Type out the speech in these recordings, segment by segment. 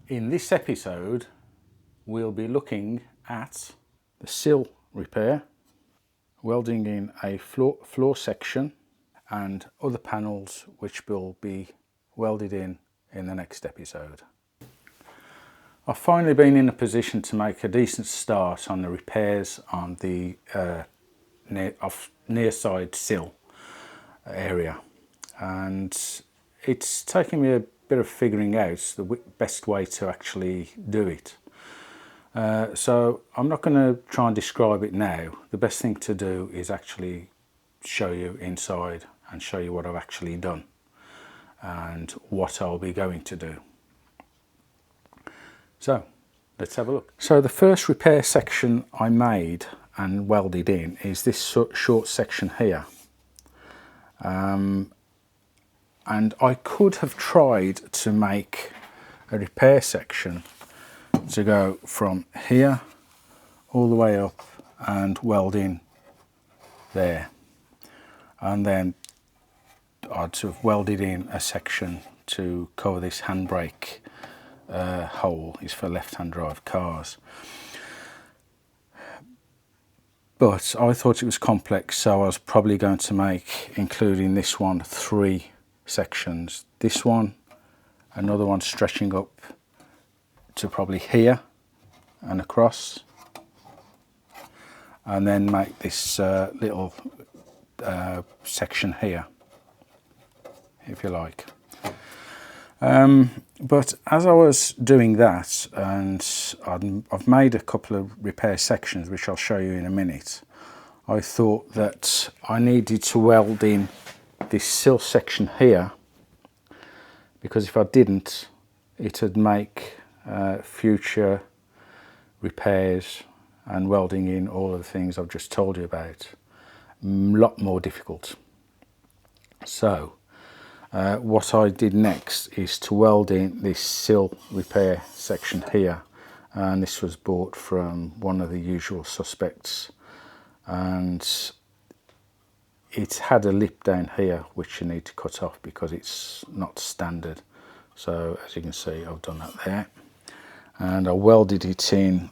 In this episode, we'll be looking at the sill repair, welding in a floor section, and other panels which will be welded in the next episode. I've finally been in a position to make a decent start on the repairs on the near side sill area, and it's taken me a bit of figuring out the best way to actually do it. So I'm not going to try and describe it now. The best thing to do is actually show you inside and show you what I've actually done and what I'll be going to do. So let's have a look. So the first repair section I made and welded in is this short section here. And I could have tried to make a repair section to go from here all the way up and weld in there, and then I'd sort of welded in a section to cover this handbrake hole. Is for left-hand drive cars, but I thought it was complex, so I was probably going to make, including this one, 3 sections. This one, another one stretching up to probably here and across, and then make this little section here, if you like. But as I was doing that, and I've made a couple of repair sections which I'll show you in a minute, I thought that I needed to weld in this sill section here, because if I didn't, it'd make future repairs and welding in all of the things I've just told you about a lot more difficult. So what I did next is to weld in this sill repair section here, and this was bought from one of the usual suspects, and it had a lip down here which you need to cut off because it's not standard. So as you can see, I've done that there, and I welded it in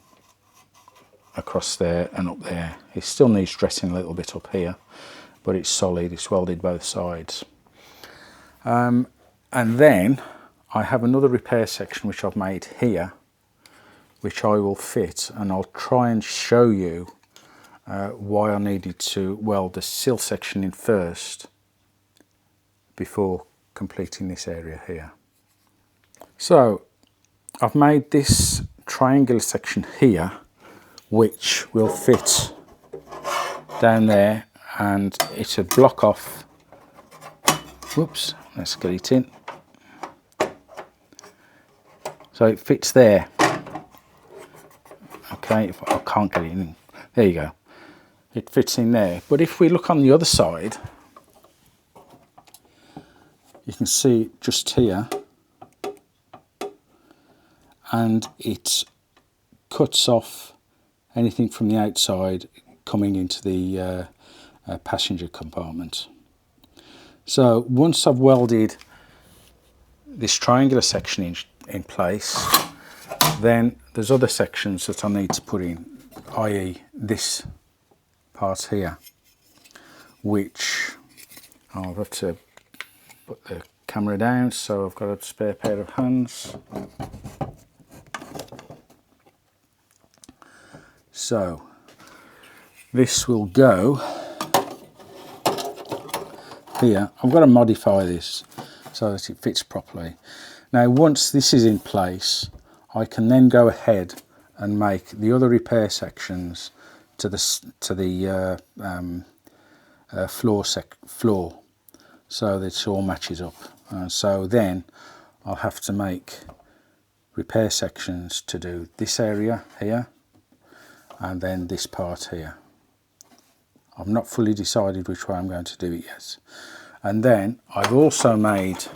across there and up there. It still needs dressing a little bit up here, but it's solid, it's welded both sides. And then I have another repair section which I've made here, which I will fit, and I'll try and show you why I needed to weld the sill section in first before completing this area here. So I've made this triangular section here which will fit down there, and it's a block off. Whoops, let's get it in. So it fits there. Okay, if I can't get it in, there you go. It fits in there. But if we look on the other side, you can see it just here, and it cuts off anything from the outside coming into the passenger compartment. So once I've welded this triangular section in place, then there's other sections that I need to put in, i.e. this part here, which I'll have to put the camera down, so I've got a spare pair of hands. So this will go here. I've got to modify this so that it fits properly. Now once this is in place, I can then go ahead and make the other repair sections to the floor, so that it all matches up. So then I'll have to make repair sections to do this area here, and then this part here. I've not fully decided which way I'm going to do it yet. And then I've also made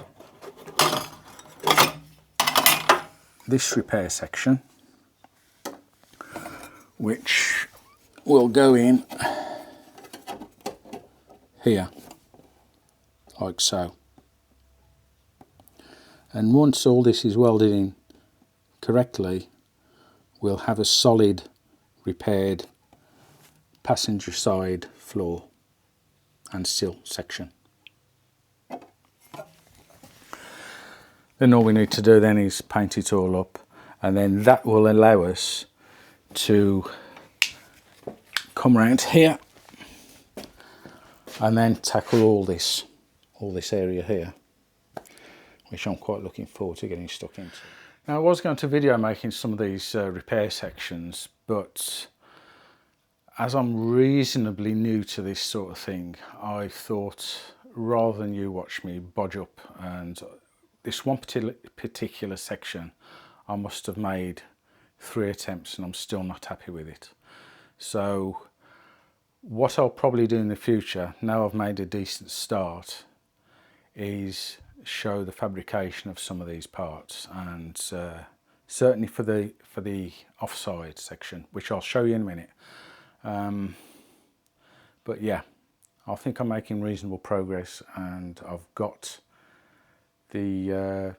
this repair section, which will go in here, like so. And once all this is welded in correctly, we'll have a solid repaired passenger side floor and sill section. Then all we need to do then is paint it all up, and then that will allow us to come around here and then tackle all this area here, which I'm quite looking forward to getting stuck into. Now, I was going to video making some of these repair sections, but as I'm reasonably new to this sort of thing, I thought rather than you watch me bodge up, and this one particular section I must have made 3 attempts and I'm still not happy with it. So what I'll probably do in the future, now I've made a decent start, is show the fabrication of some of these parts, and certainly for the offside section, which I'll show you in a minute. But yeah, I think I'm making reasonable progress, and I've got it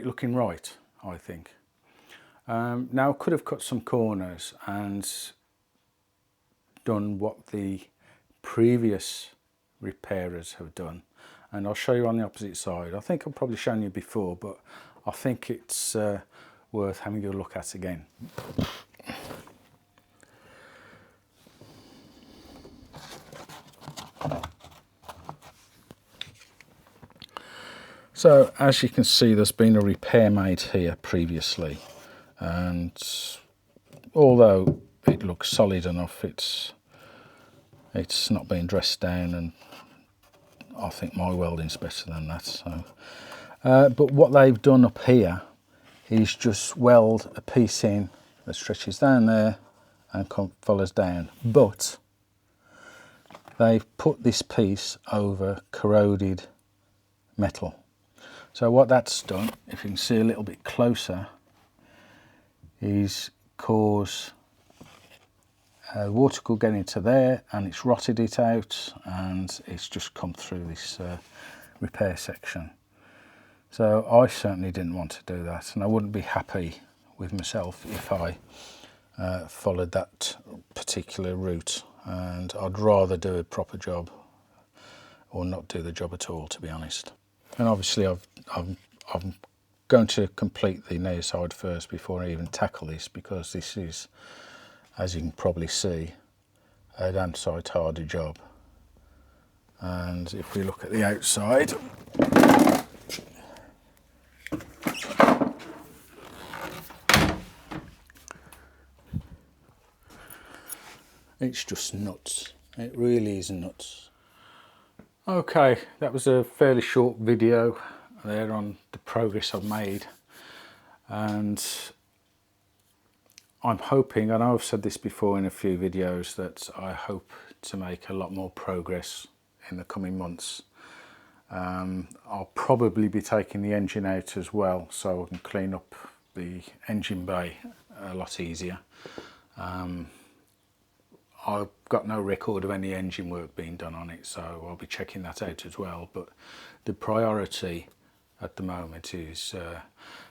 looking right, I think. Now I could have cut some corners and done what the previous repairers have done, and I'll show you on the opposite side. I think I've probably shown you before, but I think it's worth having a look at again. So as you can see, there's been a repair made here previously, and although it looks solid enough, it's not been dressed down, and I think my welding's better than that. So, but what they've done up here is just weld a piece in that stretches down there and follows down, but they've put this piece over corroded metal. So what that's done, if you can see a little bit closer, is cause water could get into there, and it's rotted it out, and it's just come through this repair section. So I certainly didn't want to do that, and I wouldn't be happy with myself if I followed that particular route, and I'd rather do a proper job or not do the job at all, to be honest. And obviously I'm going to complete the near side first before I even tackle this, because this is, as you can probably see, a damn sight harder job. And if we look at the outside, it's just nuts. It really is nuts. Okay, that was a fairly short video there on the progress I've made, and I'm hoping, I know I've said this before in a few videos, that I hope to make a lot more progress in the coming months. I'll probably be taking the engine out as well, so I can clean up the engine bay a lot easier. I've got no record of any engine work being done on it, so I'll be checking that out as well. But the priority at the moment is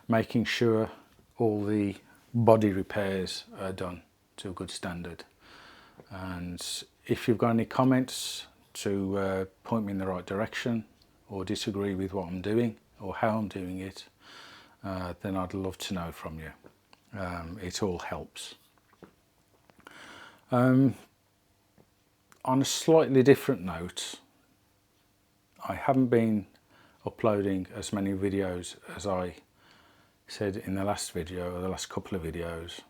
making sure all the body repairs are done to a good standard. And if you've got any comments to point me in the right direction, or disagree with what I'm doing or how I'm doing it, then I'd love to know from you. It all helps. On a slightly different note, I haven't been uploading as many videos as I said in the last video, or the last couple of videos,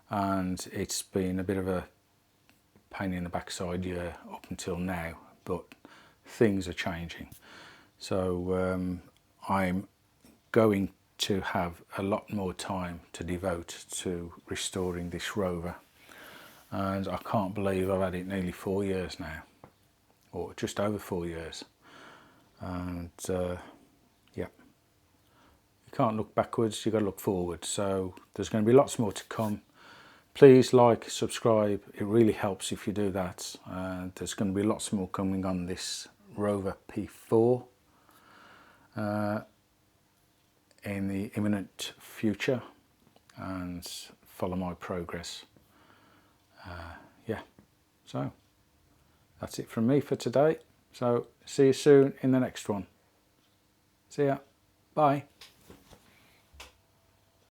and it's been a bit of a pain in the backside year up until now, but things are changing. So I'm going to have a lot more time to devote to restoring this Rover, and I can't believe I've had it nearly 4 years now, or just over 4 years. And yeah, you can't look backwards, you've got to look forward. So there's going to be lots more to come. Please like, subscribe, it really helps if you do that. There's going to be lots more coming on this Rover P4. in the imminent future and follow my progress. Yeah, so that's it from me for today. So see you soon in the next one. See ya. Bye.